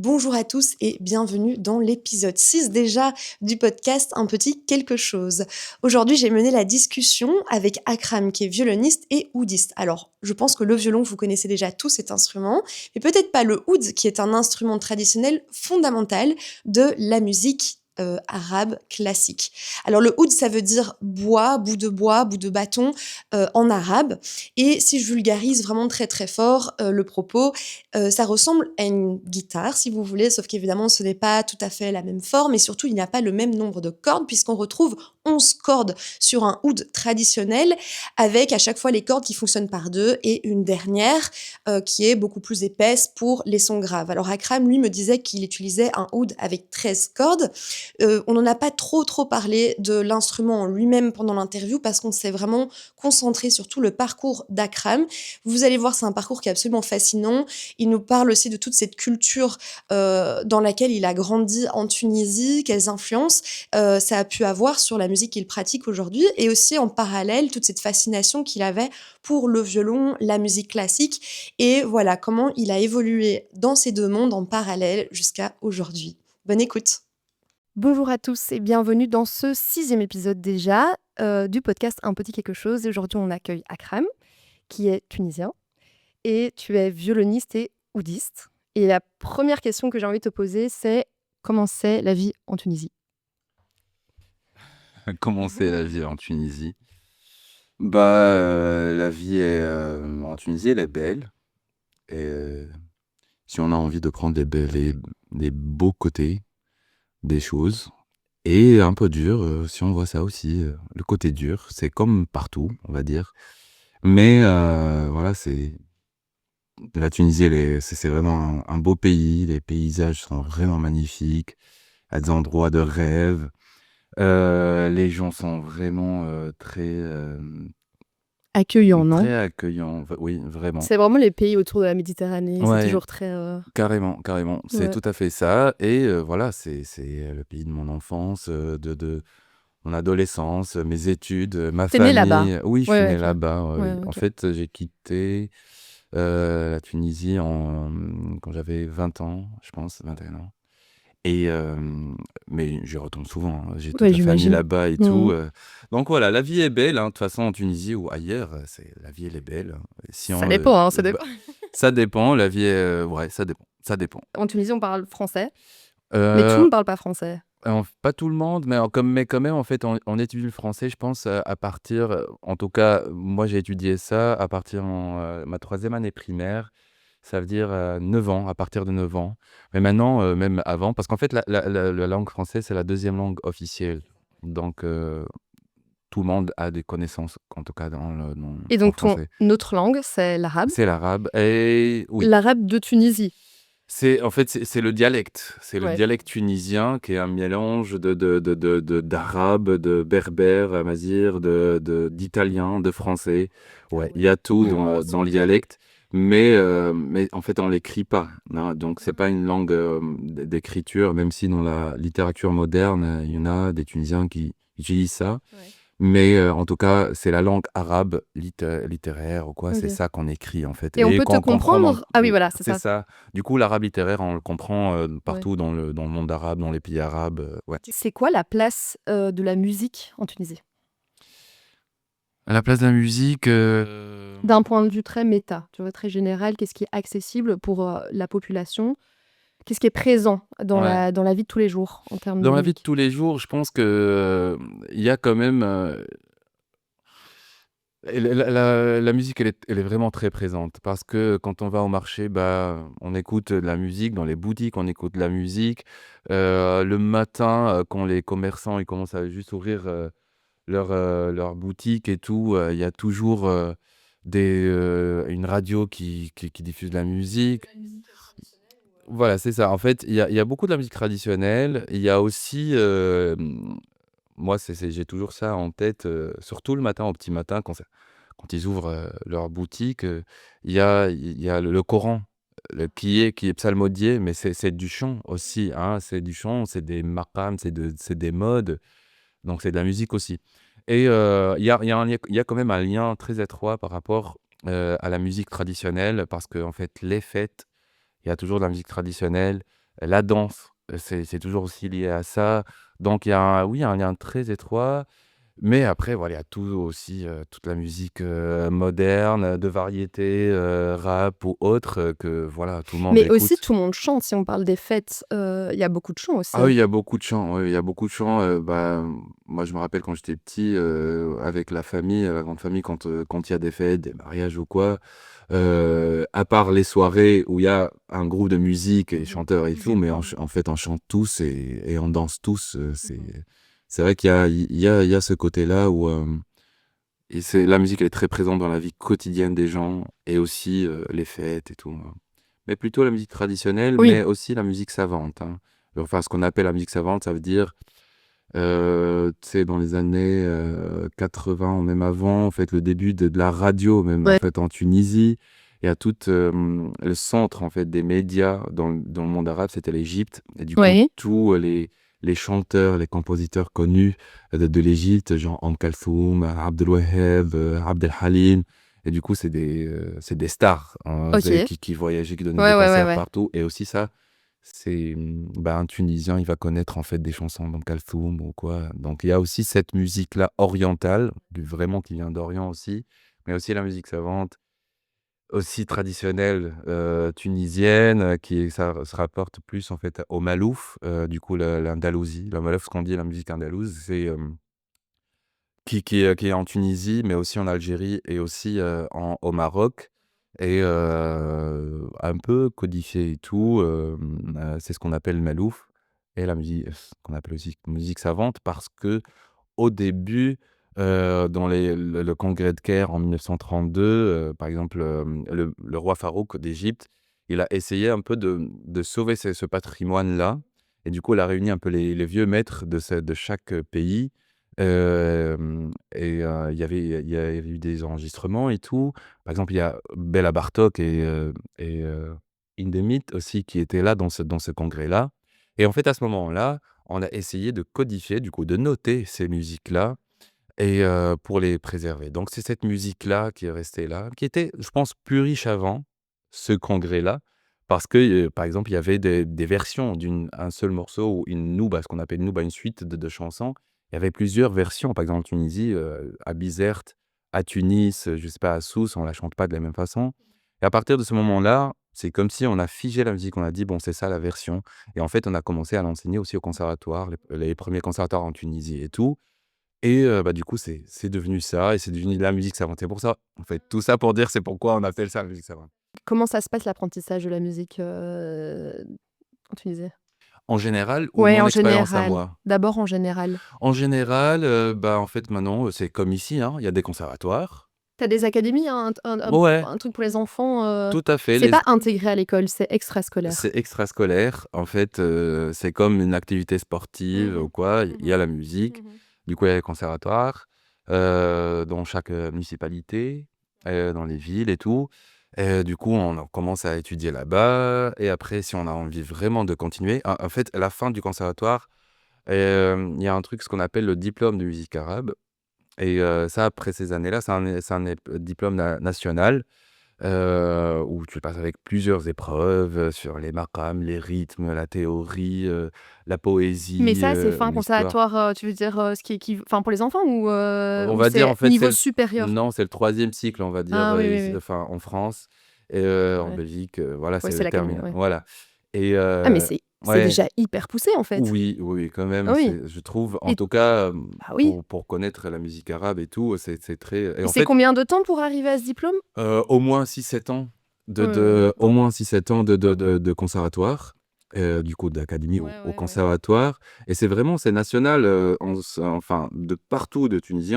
Bonjour à tous et bienvenue dans l'épisode 6 déjà du podcast Un petit quelque chose. Aujourd'hui, j'ai mené la discussion avec Akram qui est violoniste et oudiste. Alors, je pense que le violon, vous connaissez déjà tous cet instrument, mais peut-être pas le oud qui est un instrument traditionnel fondamental de la musique arabe classique. Alors le oud, ça veut dire bois, bout de bâton en arabe. Et si je vulgarise vraiment très très fort le propos, ça ressemble à une guitare, si vous voulez, sauf qu'évidemment, ce n'est pas tout à fait la même forme et surtout, il n'y a pas le même nombre de cordes puisqu'on retrouve 11 cordes sur un oud traditionnel avec à chaque fois les cordes qui fonctionnent par deux et une dernière qui est beaucoup plus épaisse pour les sons graves. Alors Akram, lui, me disait qu'il utilisait un oud avec 13 cordes. On n'en a pas trop parlé de l'instrument en lui-même pendant l'interview parce qu'on s'est vraiment concentré sur tout le parcours d'Akram. Vous allez voir, c'est un parcours qui est absolument fascinant. Il nous parle aussi de toute cette culture dans laquelle il a grandi en Tunisie, quelles influences ça a pu avoir sur la musique qu'il pratique aujourd'hui, et aussi en parallèle toute cette fascination qu'il avait pour le violon, la musique classique, et voilà comment il a évolué dans ces deux mondes en parallèle jusqu'à aujourd'hui. Bonne écoute. Bonjour à tous et bienvenue dans ce 6e épisode déjà du podcast Un petit quelque chose. Et aujourd'hui, on accueille Akram, qui est tunisien, et tu es violoniste et oudiste. Et la première question que j'ai envie de te poser, c'est comment c'est la vie en Tunisie? Comment c'est la vie en Tunisie? La vie en Tunisie, elle est belle. Et si on a envie de prendre les beaux côtés des choses, et un peu dur, si on voit ça aussi, le côté dur, c'est comme partout, on va dire. Mais voilà, la Tunisie, c'est vraiment un beau pays. Les paysages sont vraiment magnifiques, à des endroits de rêve. Les gens sont vraiment Accueillant, non? très accueillants. Oui, vraiment. C'est vraiment les pays autour de la Méditerranée, c'est Ouais, toujours très... carrément, carrément. C'est Ouais. tout à fait ça. Et voilà, c'est le pays de mon enfance, de mon adolescence, mes études, ma T'es né là-bas? famille. Oui, je suis Ouais, né ok. là-bas. Ouais, En ok. fait, j'ai quitté la Tunisie quand j'avais 20 ans, je pense, 21 ans. Et mais j'y retourne souvent, hein. J'ai toute Ouais, la famille j'imagine. là-bas et Mhm. tout. Donc voilà, la vie est belle, hein. De toute façon, en Tunisie ou ailleurs, la vie, elle est belle, hein. Si Ça on, dépend, hein, ça bah, dépend. ça dépend, la vie est, ouais, ça dépend, ça dépend. En Tunisie, on parle français, mais tout le Euh, monde parle pas français. Pas tout le monde, mais quand même, en fait, on étudie le français, je pense, à partir, en tout cas, moi j'ai étudié ça à partir de ma troisième année primaire. Ça veut dire 9 ans, à partir de 9 ans. Mais maintenant, même avant, parce qu'en fait, la langue française, c'est la deuxième langue officielle. Donc, tout le monde a des connaissances, en tout cas Et en donc, ton français. autre langue, c'est l'arabe. C'est l'arabe. Et oui, L'arabe de Tunisie. en fait, c'est le dialecte. C'est le Ouais. dialecte tunisien qui est un mélange d'arabe, de berbère, amazigh, d'italien, de français. Ouais, il y a tout dans le dialecte. Mais en fait, on l'écrit pas, hein. Donc, c'est pas une langue d'écriture, même si dans la littérature moderne, il y en a des Tunisiens qui utilisent ça. Ouais. Mais en tout cas, c'est la langue arabe littéraire ou quoi, c'est Ok. ça qu'on écrit en fait. Et on Et peut te qu'on comprend comprendre? Ah oui, voilà, c'est c'est ça. ça. Du coup, l'arabe littéraire, on le comprend Ouais. partout dans le monde arabe, dans les pays arabes. Ouais. C'est quoi la place de la musique en Tunisie? À la place de la musique, D'un point de vue très méta, tu vois, très général, qu'est-ce qui est accessible pour la population? Qu'est-ce qui est présent ouais. dans la vie de tous les jours en termes de Dans la vie de musique? tous les jours, je pense que il y a quand même et la musique, elle est vraiment très présente parce que quand on va au marché, on écoute de la musique dans les boutiques, on écoute de la musique. Le matin, quand les commerçants ils commencent à juste ouvrir leur boutique et tout, il y a toujours une radio qui diffuse de la musique. Voilà, c'est ça. En fait, il y a beaucoup de la musique traditionnelle. Il y a aussi, moi, j'ai toujours ça en tête, surtout le matin, au petit matin, quand ils ouvrent leur boutique, il y a le Coran qui est psalmodié, mais c'est du chant aussi, hein. C'est du chant, c'est des maqams, c'est des modes, donc c'est de la musique aussi. Et il y a quand même un lien très étroit par rapport à la musique traditionnelle, parce que en fait, les fêtes, il y a toujours de la musique traditionnelle. la danse, c'est toujours aussi lié à ça. Donc il y a oui, un lien très étroit. Mais après, voilà, il y a tout aussi, toute la musique, moderne, de variété, rap ou autre, que voilà, tout le monde Mais aussi, écoute. tout le monde chante. Si on parle des fêtes, il y a beaucoup de chants aussi. Ah oui, il y a beaucoup de chants, oui, il y a beaucoup de chants, moi je me rappelle quand j'étais petit, avec la famille, la grande famille quand il y a des fêtes, des mariages ou quoi, à part les soirées où il y a un groupe de musique et chanteurs et tout, mais en fait on chante tous et on danse tous, c'est vrai qu'il y a ce côté-là où, et c'est la musique elle est très présente dans la vie quotidienne des gens et aussi, les fêtes et tout, mais plutôt la musique traditionnelle, Oui. mais aussi la musique savante, hein. Enfin, ce qu'on appelle la musique savante, ça veut dire, tu sais, dans les années, 80 ou même avant, en fait, le début de la radio même, en Ouais. fait, en Tunisie. Il y a tout, le centre, en fait, des médias dans le monde arabe, c'était l'Égypte et du coup, Ouais. tous, les chanteurs, les compositeurs connus, de l'Égypte, genre Kalthoum, Abdel Waheb, Abd El Halim et du coup, c'est des stars, hein, OK. Ouais, qui voyageaient, qui donnaient des ouais, ouais, concerts ouais. partout et aussi ça, c'est, un Tunisien, il va connaître en fait des chansons d'Umm Kalthoum ou quoi. Donc il y a aussi cette musique-là orientale, vraiment qui vient d'Orient aussi, mais aussi la musique savante, aussi traditionnelle, tunisienne, qui ça se rapporte plus en fait au malouf, du coup l'Andalousie. Le malouf, ce qu'on dit la musique andalouse, c'est, qui est en Tunisie, mais aussi en Algérie et aussi, au Maroc et un peu codifié et tout, c'est ce qu'on appelle le malouf et la musique ce qu'on appelle aussi musique savante parce que au début, dans le congrès de Caire en 1932, par exemple, le roi Farouk d'Égypte, il a essayé un peu de sauver ce patrimoine-là et du coup, il a réuni un peu les vieux maîtres de chaque pays, et il y avait eu des enregistrements et tout. Par exemple, il y a Béla Bartok et Hindemith aussi qui étaient là dans ce congrès-là et en fait, à ce moment-là, on a essayé de codifier, du coup, de noter ces musiques-là et pour les préserver. Donc c'est cette musique-là qui est restée là, qui était, je pense, plus riche avant ce congrès-là, parce que, par exemple, il y avait des versions d'un seul morceau ou une nouba, ce qu'on appelle une nouba, une suite de chansons. Il y avait plusieurs versions. Par exemple, en Tunisie, à Bizerte, à Tunis, je sais pas, à Sousse, on la chante pas de la même façon et à partir de ce moment-là, c'est comme si on a figé la musique. On a dit: «Bon, c'est ça la version» et en fait, on a commencé à l'enseigner aussi au conservatoire, les 1ers conservatoires en Tunisie et tout et du coup, c'est devenu ça et c'est devenu de la musique savante. C'est pour ça, en fait, tout ça pour dire c'est pourquoi on appelle ça la musique savante. Comment ça se passe l'apprentissage de la musique, en Tunisie? En général ou Ouais, mon en expérience à général. moi? D'abord en général. En général, en fait, maintenant, c'est comme ici, hein, il y a des conservatoires. Tu as des académies, hein, Ouais, un truc pour les enfants, tout à fait, c'est pas intégré à l'école, c'est extrascolaire? c'est extrascolaire. En fait, c'est comme une activité sportive Mmh ou mh. quoi. Il y Mmh a la mh. musique, Mmh. du coup, il y a les conservatoires, dans chaque, municipalité, dans les villes et tout et du coup, on en commence à étudier là-bas et après, si on a envie vraiment de continuer en fait, à la fin du conservatoire, il y a un truc, ce qu'on appelle le diplôme de musique arabe et ça, après ces années-là, c'est un diplôme national. Où tu passes avec plusieurs épreuves, sur les maqams, les rythmes, la théorie, la Mais poésie, ça, c'est fin l'histoire. conservatoire, tu veux dire, ce qui enfin pour les enfants On ou va dire, c'est en fait, niveau supérieur? c'est le 3e cycle, on va dire, Ah oui, oui, ici, oui. enfin, en France et en Ouais. Belgique, voilà, Ouais, c'est c'est le l'académie, terminal ouais. voilà et Ah mais c'est ouais, déjà hyper poussé, en fait? oui, oui, quand Ah même, oui je trouve, en et tout cas, bah oui pour connaître la musique arabe et tout, c'est très et et en c'est fait, combien de temps pour arriver à ce diplôme? Au moins 6 7 ans Ouais, au moins 6 7 ans de conservatoire, du coup d'académie au ouais, au ouais, ouais. conservatoire et c'est national, enfin de partout de Tunisie,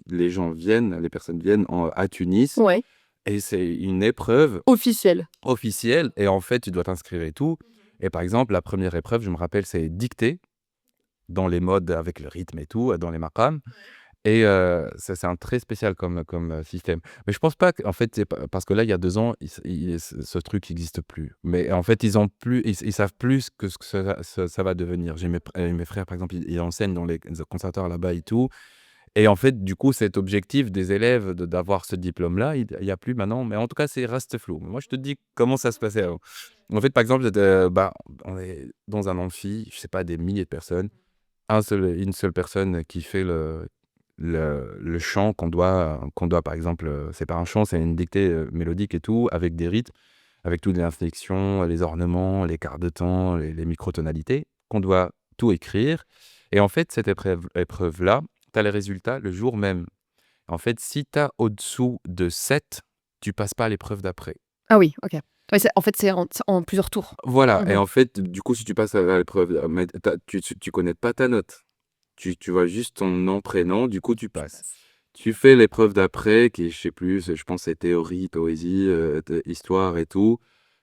les gens viennent, les personnes viennent à Tunis Ouais, et c'est une épreuve officiel. officielle et en fait, tu dois t'inscrire et tout et par exemple, la première épreuve, je me rappelle, c'est dictée dans les modes avec le rythme et tout, dans les maqams et ça, c'est un très spécial comme, système. Mais je pense pas qu'en fait, c'est pa parce que là, il y a 2 ans, ce truc n'existe plus. Mais en fait, ils savent plus ce que ça va devenir. J'ai mes frères, par exemple, ils enseignent dans les conservatoires là-bas et tout Et en fait, du coup, cet objectif des élèves d'avoir ce diplôme-là, il y a plus maintenant. Mais en tout cas, c'est reste flou. Moi, je te dis comment ça se passait avant. En fait, par exemple, bah, on est dans un amphi, je sais pas, des milliers de personnes. Une seule personne qui fait le chant qu'on doit, par exemple, c'est pas un chant, c'est une dictée mélodique et tout, avec des rythmes, avec toutes les inflexions, les ornements, les quarts de temps, les microtonalités, qu'on doit tout écrire. Et en fait, cette épreuve-là, tu as les résultats le jour même. En fait, si tu as au-dessous de 7, tu passes pas à l'épreuve d'après. Ah oui, OK. Ouais, en fait, c'est en plusieurs tours. Voilà, et Mmh. en fait, du coup, si tu passes à l'épreuve, mais tu connais pas ta note. Tu vois juste ton nom, prénom, du coup, tu Tu passes. passes. Tu fais l'épreuve d'après, qui est, je sais plus, je pense c'est théorie, poésie, histoire et tout.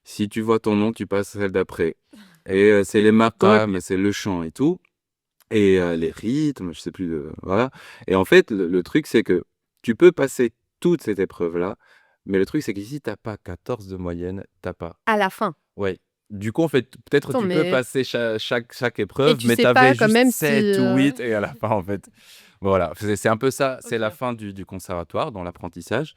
Si tu vois ton nom, tu passes à celle d'après. Et c'est les OK. maqams, c'est le chant et tout. Et les rythmes, je sais plus, voilà. Et en fait, le truc, c'est que tu peux passer toute cette épreuve-là, mais le truc, c'est que si tu pas 14 de moyenne, t'as pas. À la fin. Ouais. Du coup, en fait, peut-être Attends, tu peux mais passer chaque et épreuve, tu mais sais tu avais pas quand juste même si, 7 ou 8 et à la fin, en fait, voilà, c'est un peu ça, c'est la OK. fin du conservatoire dans l'apprentissage.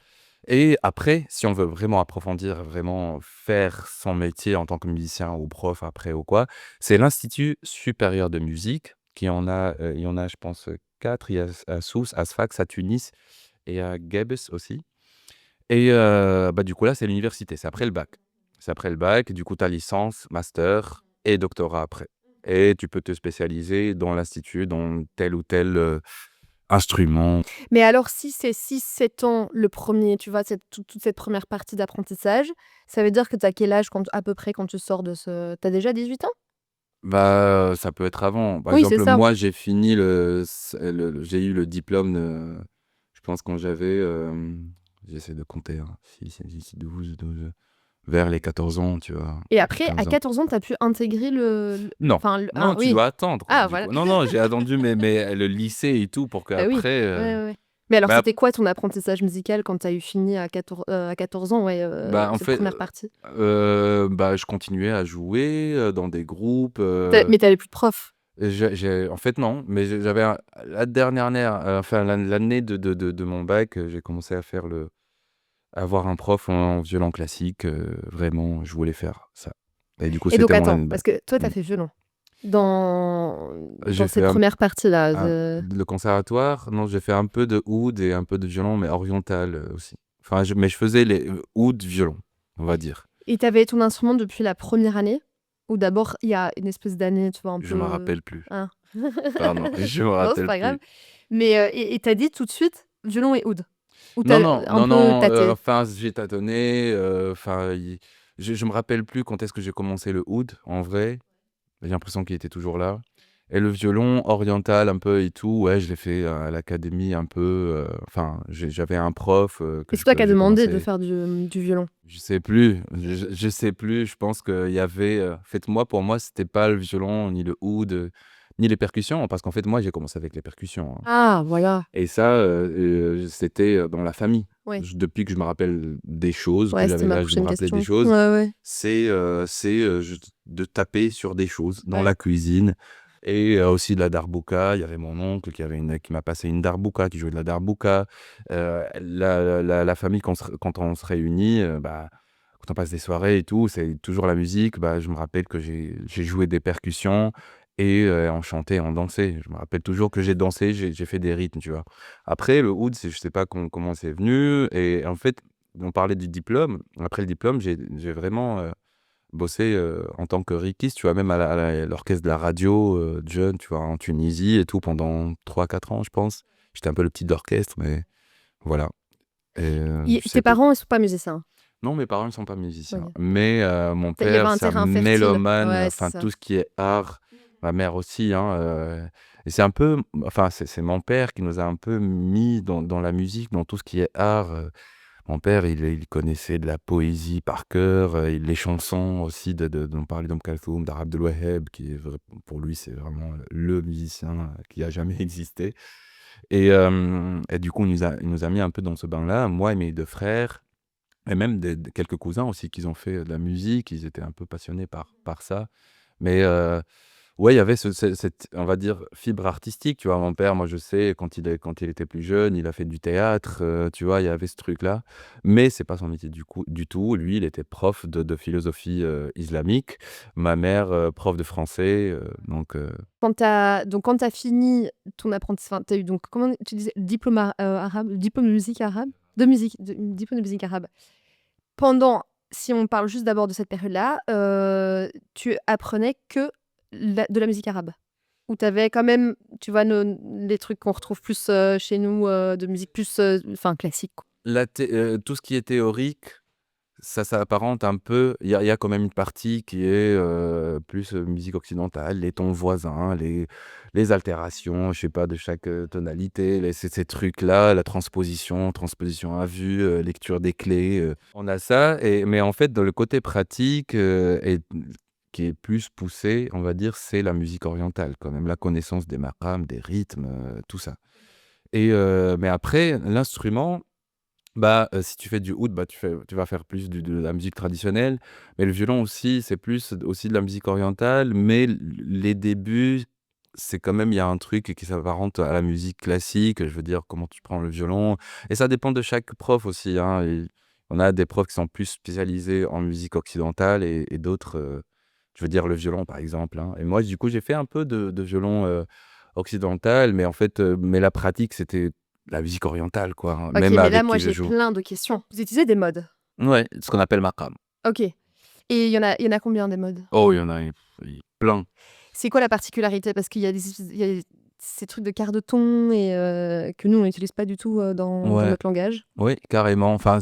Et après, si on veut vraiment approfondir, vraiment faire son métier en tant que musicien ou prof après ou quoi, c'est l'Institut supérieur de musique il y en a, je pense, 4. Il y a à Sousse, à Sfax, à Tunis et à Gebes aussi. Et bah, du coup, là, c'est l'université, c'est après le bac. C'est après le bac, du coup, tu as licence, master et doctorat après. Et tu peux te spécialiser dans l'institut, dans tel ou tel, instrument. Mais alors si c'est 6-7 ans le premier, tu vois, toute cette première partie d'apprentissage, ça veut dire que tu as quel âge à peu près quand tu sors de ce tu as déjà 18 ans? Bah, ça peut être avant. Par Oui, c'est exemple, ça. moi, j'ai fini j'ai eu le diplôme je pense quand j'avais, j'essaie de compter, hein, 6, 12, vers les 14 ans, tu vois? Et après, à 15 ans. 14 ans, tu as pu intégrer le Non, enfin, le non, tu oui. dois attendre, Ah du voilà. coup. Non, non, j'ai attendu mais le lycée et tout pour Bah oui. qu'après, Ouais, ouais, ouais. Mais alors bah c'était quoi ton apprentissage musical quand tu as eu fini à 14 ans, ouais, bah, en cette fait, première partie? bah, je continuais à jouer, dans des groupes, Mais tu avais plus de prof? j'ai en fait, non, mais j'avais la dernière, enfin l'année de mon bac, j'ai commencé à avoir un prof en violon classique, vraiment, je voulais faire ça. Et du coup, Et donc c'était mon attends, année de parce bac. que toi, tu Mmh. as fait violon. Dans J'ai fait cette première partie-là, le conservatoire, non, j'ai fait un peu de oud et un peu de violon, mais oriental, aussi. Enfin, mais je faisais les oud, violon, on va dire. et tu avais ton instrument depuis la première année? Ou d'abord, il y a une espèce d'année, tu vois, un Je me peu rappelle plus. hein? Pardon, je me Non, c'est rappelle pas grave. plus. Mais et tu dit tout de suite violon et oud? Ou tu Non, as non, un non, peu non, tâté? enfin, j'ai tâtonné, enfin, je me rappelle plus quand est-ce que j'ai commencé le oud, en vrai. J'ai l'impression qu'il était toujours là. Et le violon oriental un peu et tout, ouais, je l'ai fait à l'académie un peu, enfin, j'avais un prof, Et c'est toi qui as j'ai demandé de commencé. faire du violon? Je sais plus, je sais plus, je pense qu'il y avait, en fait, pour moi, c'était pas le violon, ni le oud, ni les percussions, parce qu'en fait, moi, j'ai commencé avec les percussions, hein. Ah voilà, Et ça, c'était, dans la famille. ouais. Depuis que je me rappelle des choses, que Ouais, c'était j'avais ma l'âge de me prochaine rappeler des question. choses, Ouais, ouais. juste de taper sur des choses dans Ouais. la cuisine et aussi de la darbouka. Il y avait mon oncle qui m'a passé une darbouka, qui jouait de la darbouka. La famille quand on se réunit, bah, quand on passe des soirées et tout, c'est toujours la musique. Bah, je me rappelle que j'ai joué des percussions et on chantait, on dansait. Je me rappelle toujours que j'ai dansé, j'ai fait des rythmes, tu vois? Après le oud, je sais pas comment c'est venu et en fait, on parlait du diplôme. Après le diplôme, j'ai vraiment, bossé, en tant que riquiste, tu vois? Même à l'orchestre de la radio, de jeunes, tu vois? En Tunisie et tout pendant 3 4 ans, je pense. J'étais un peu le petit d'orchestre, mais voilà et je sais Tes plus. parents, ils sont pas musiciens? Non, mes parents ne sont pas musiciens, OK. mais mon Il y avait père, un c'est un terrain fertile. mélomane, Ouais, c'est enfin ça. tout ce qui est art. Ma mère aussi, hein, et c'est un peu enfin c'est mon père qui nous a un peu mis dans la musique, dans tout ce qui est art. Mon père, il connaissait de la poésie par cœur, les chansons aussi dont parlait d'Umm Kalthoum, d'Abdel Waheb, qui est pour lui, c'est vraiment le musicien qui a jamais existé. Et du coup, il nous a mis un peu dans ce bain-là, moi et mes 2 frères. Et même quelques cousins aussi qui ont fait de la musique, ils étaient un peu passionnés par ça. Mais ouais, il y avait cette, on va dire, fibre artistique, tu vois? Mon père, moi, je sais, quand il était plus jeune, il a fait du théâtre, tu vois? Il y avait ce truc-là. Mais c'est pas son métier du tout. Lui, il était prof de philosophie, islamique. Ma mère, prof de français, Quand tu as fini ton apprentissage, enfin, tu as eu donc, comment tu disais? Diplôme arabe, diplôme de musique arabe? De musique, diplôme de musique arabe. Pendant Si on parle juste d'abord de cette période-là, tu apprenais que de la musique arabe? Ou tu avais quand même, tu vois, les trucs qu'on retrouve plus, chez nous, de musique plus, enfin classique, quoi? tout ce qui est théorique, ça s'apparente un peu. Il y a quand même une partie qui est plus musique occidentale, les tons voisins, les altérations, je sais pas, de chaque tonalité, ces trucs-là, la transposition à vue, lecture des clés. On a ça, mais en fait, dans le côté pratique qui est plus poussé, on va dire, c'est la musique orientale, quand même, la connaissance des maqams, des rythmes, tout ça. Mais après, l'instrument. Bah, si tu fais du oud, bah, tu vas faire plus de la musique traditionnelle, mais le violon aussi, c'est plus aussi de la musique orientale, mais les débuts, c'est quand même il y a un truc qui s'apparente à la musique classique. Je veux dire, comment tu prends le violon et ça dépend de chaque prof aussi, hein, et on a des profs qui sont plus spécialisés en musique occidentale et d'autres, je veux dire le violon, par exemple, hein, et moi, du coup, j'ai fait un peu de violon, occidental, mais en fait, mais la pratique, c'était la musique orientale, quoi, hein, OK, même mais là, avec moi, qui je j'ai joue. plein de questions. Vous utilisez des modes? Ouais, ce qu'on appelle maqam. OK, et il y en a combien des modes? Oh, il y a plein. C'est quoi la particularité? Parce il y a ces trucs de quart de ton et que nous, on n'utilise pas du tout, dans Ouais, notre langage. oui, carrément. Enfin,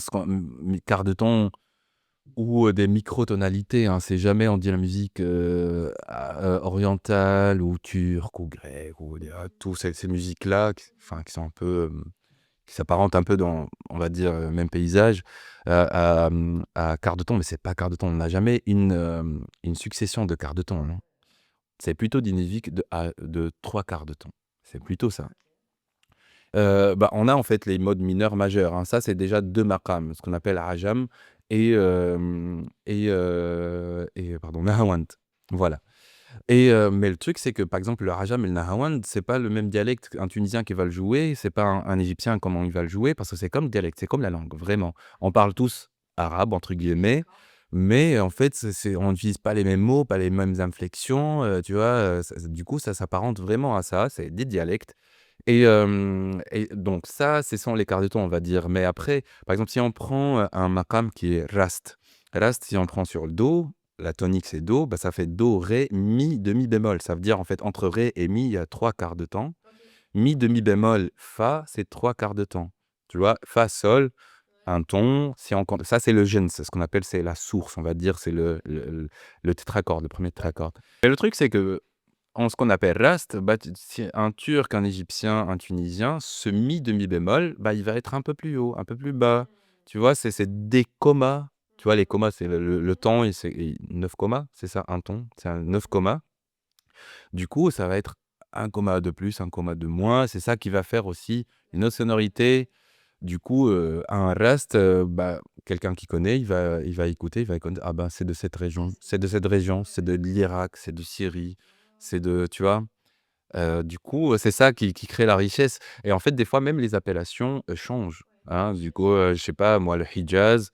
quart de ton ou des microtonalités, hein. C'est jamais on dit la musique, orientale ou turque ou grecque ou tous ces musiques-là qui sont un peu, qui s'apparentent un peu dans, on va dire, même paysage, à quart de ton, mais c'est pas quart de ton. On n'a jamais une succession de quarts de ton, non. C'est plutôt des musiques de 3 quarts de ton. C'est plutôt ça. Bah, on a en fait les modes mineurs majeurs, hein. Ça, c'est déjà 2 maqams, ce qu'on appelle ajam et pardon, nahawand. Voilà. Mais le truc, c'est que, par exemple, le ajam et le nahawand, c'est pas le même dialecte. Un Tunisien qui va le jouer, c'est pas un Égyptien comment il va le jouer, parce que c'est comme le dialecte, c'est comme la langue, vraiment. On parle tous «arabe» entre guillemets, mais en fait, on n'utilise pas les mêmes mots, pas les mêmes inflexions, tu vois? Du coup, ça s'apparente vraiment à ça, c'est des dialectes. Et donc ça, ce sont les quarts de ton, on va dire. Mais après, par exemple, si on prend, un maqam qui est rast. Rast, si on prend sur le do, la tonique c'est do, bah, ça fait do, ré, mi, demi bémol. Ça veut dire, en fait, entre ré et mi, il y a 3 quarts de temps. Mi, demi bémol, fa, c'est 3 quarts de temps. Tu vois? Fa, sol, un ton, si on compte ça, c'est le gène, c'est ce qu'on appelle, c'est la source, on va dire, c'est le tétracorde, le premier tétracorde. Et le truc, c'est que en ce qu'on appelle rast, bah, si un Turc, un Égyptien, un Tunisien, ce mi de mi bémol, bah, il va être un peu plus haut, un peu plus bas. Tu vois? C'est des commas. Tu vois, les commas, c'est le temps et c'est 9 commas, c'est ça, un ton, c'est un 9 commas. Du coup, ça va être un comma de plus, un comma de moins. C'est ça qui va faire aussi une autre sonorité. Du coup, un rast, bah, quelqu'un qui connaît, il va écouter, il va écouter: «Ah ben, c'est de cette région, c'est de cette région, c'est de l'Irak, c'est de Syrie, c'est de» tu vois? Du coup, c'est ça qui crée la richesse et en fait, des fois, même les appellations, changent, hein. Du coup, je sais pas moi, le Hidjaz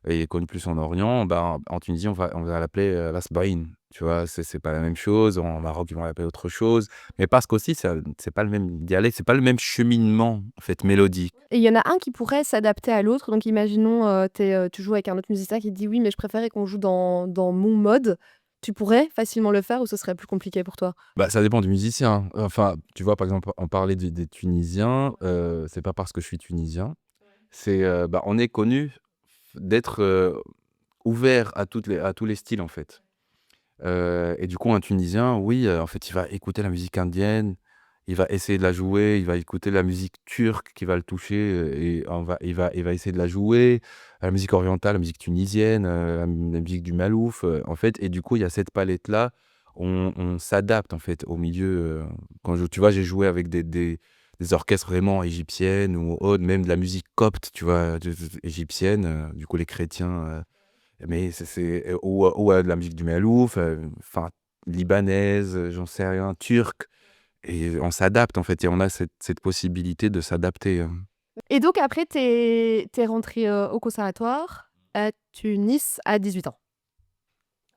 est connu plus en Orient, ben, en Tunisie, on va l'appeler, l'Asbaïne, tu vois? C'est pas la même chose. En Maroc, ils vont l'appeler autre chose, mais parce qu'aussi c'est pas le même dialecte, c'est pas le même cheminement, en fait, mélodique. Et il y en a un qui pourrait s'adapter à l'autre. Donc imaginons, tu joues avec un autre musicien qui te dit: «Oui, mais je préférais qu'on joue dans mon mode». Tu pourrais facilement le faire ou ce serait plus compliqué pour toi? Bah, ça dépend du musicien. Enfin, tu vois, par exemple, on parlait des Tunisiens, c'est pas parce que je suis tunisien, bah, on est connu d'être, ouvert à tous les styles, en fait. Et du coup, un Tunisien, oui, en fait, il va écouter la musique indienne, il va essayer de la jouer, il va écouter la musique turque qui va le toucher, et il va essayer de la jouer, la musique orientale, la musique tunisienne, la musique du Malouf, en fait, et du coup, il y a cette palette-là. On s'adapte, en fait, au milieu, quand tu vois, j'ai joué avec des orchestres vraiment égyptiennes ou autres, même de la musique copte, tu vois, égyptienne, du coup, les chrétiens, mais ou de la musique du Malouf, enfin, libanaise, j'en sais rien, turque. Et on s'adapte en fait, et on a cette possibilité de s'adapter. Et donc après, t'es rentré au conservatoire à Tunis à 18 ans.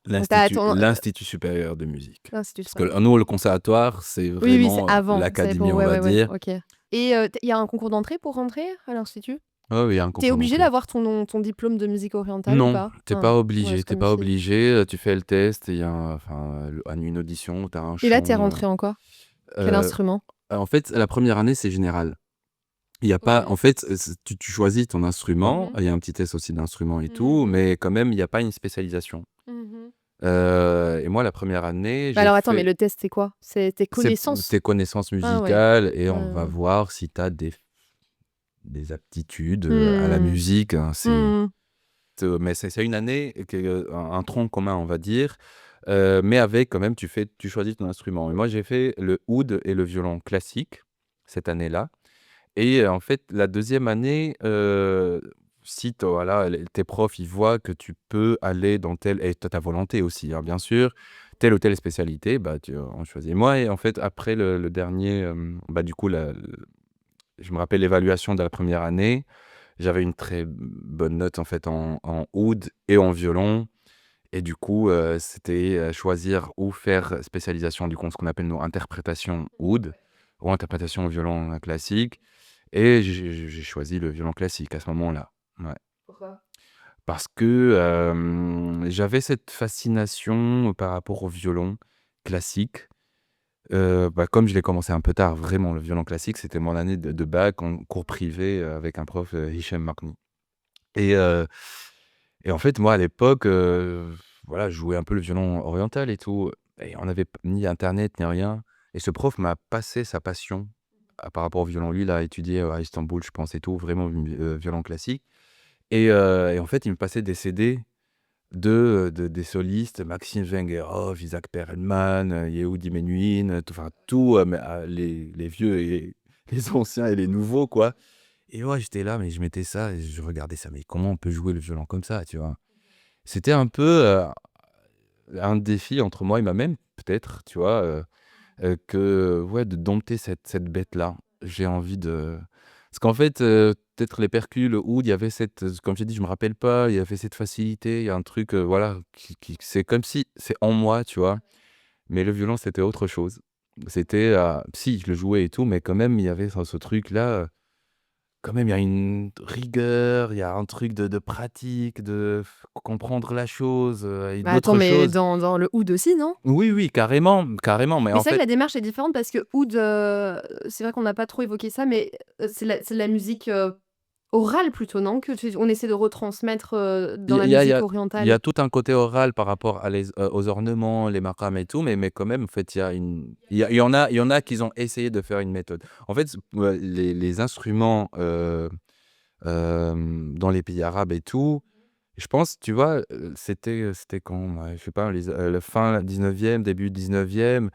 Donc t'as ton L'Institut supérieur de musique. l'institut Parce supérieur. que nous, le conservatoire, c'est Oui, oui, c'est vraiment avant. C'est l'académie, pour... on Ouais, va ouais, ouais. dire. Ok. Et il y a un concours d'entrée pour rentrer à l'institut? Oh, oui, il y a un T'es concours obligé d'entrée. d'avoir ton diplôme de musique orientale ou Non, pas? t'es Ah, pas ouais, obligé, c'est t'es comme pas ici. obligé. Tu fais le test, il y a une audition, t'as un Et là, t'es chant. rentré en quoi? Quel Euh, instrument? en fait, la première année, c'est général. Il y a pas, Ok. en fait, tu choisis ton instrument. Mhm, Il y a un petit test aussi d'instrument et tout, mhm, mais quand même, il n'y a pas une spécialisation. mhm. Et moi, la première année, Bah j'ai alors attends, mais fait le test, c'est quoi? C'est tes c'est connaissances? tes connaissances Ah ouais. musicales, et on va Ouais. voir si tu as des aptitudes à la Hmm, musique, hein. hmm. Mais c'est une année, un tronc commun, on va dire, mais avec quand même, tu choisis ton instrument. Et moi, j'ai fait le oud et le violon classique cette année-là. Et en fait, la deuxième année, si voilà, tes profs, ils voient que tu peux aller dans telle, et ta volonté aussi, hein, bien sûr, telle ou telle spécialité, bah, on choisit. Moi, et en fait, après le dernier, bah, du coup, je me rappelle l'évaluation de la première année, j'avais une très bonne note en fait en oud et en violon. Et du coup, c'était choisir ou faire spécialisation, du coup, ce qu'on appelle nous interprétation oud ou interprétation au violon classique. Et j'ai choisi le violon classique à ce moment-là. Ouais. Pourquoi? Parce que j'avais cette fascination par rapport au violon classique. Bah, comme je l'ai commencé un peu tard, vraiment, le violon classique, c'était mon année de bac en cours privé avec un prof, Hichem Makni. Et, euh, et en fait, moi, à l'époque, voilà, je jouais un peu le violon oriental et tout. Et on n'avait ni Internet, ni rien. Et ce prof m'a passé sa passion par rapport au violon. Lui, il a étudié à Istanbul, je pense, et tout, vraiment violon classique. Et en fait, il me passait des CD des solistes, Maxime Vengerov, Isaac Perelman, Yehudi Menuhin, enfin tout, mais, les vieux et les anciens et les nouveaux, quoi. Et ouais, j'étais là, mais je mettais ça et je regardais ça. Mais comment on peut jouer le violon comme ça, tu vois? C'était un peu un défi entre moi et moi-même, peut-être, tu vois, ouais, de dompter cette bête-là. J'ai envie de. Parce qu'en fait, peut-être les percus, le oud, il y avait cette. Comme j'ai dit, je me rappelle pas, il y avait cette facilité, il y a un truc, voilà, c'est comme si c'est en moi, tu vois. Mais le violon, c'était autre chose. C'était. Si, je le jouais et tout, mais quand même, il y avait ce truc-là. Quand même, il y a une rigueur, il y a un truc de pratique, de comprendre la chose, et Bah attends, d'autres mais choses. dans le oud aussi, non? Oui, oui, carrément, carrément. Mais Mais en c'est vrai que fait, la démarche est différente parce que oud, c'est vrai qu'on n'a pas trop évoqué ça, mais c'est de la musique orale plutôt, non? On essaie de retransmettre il dans y la a, il y a, il y musique a il y orientale. a tout un côté oral par rapport aux ornements, les maqams et tout, mais quand même, en fait, il y en a qui ont essayé de faire une méthode. En fait, les instruments dans les pays arabes et tout, je pense, tu vois, c'était quand? Ouais, je sais pas, le fin 19e, début 19e,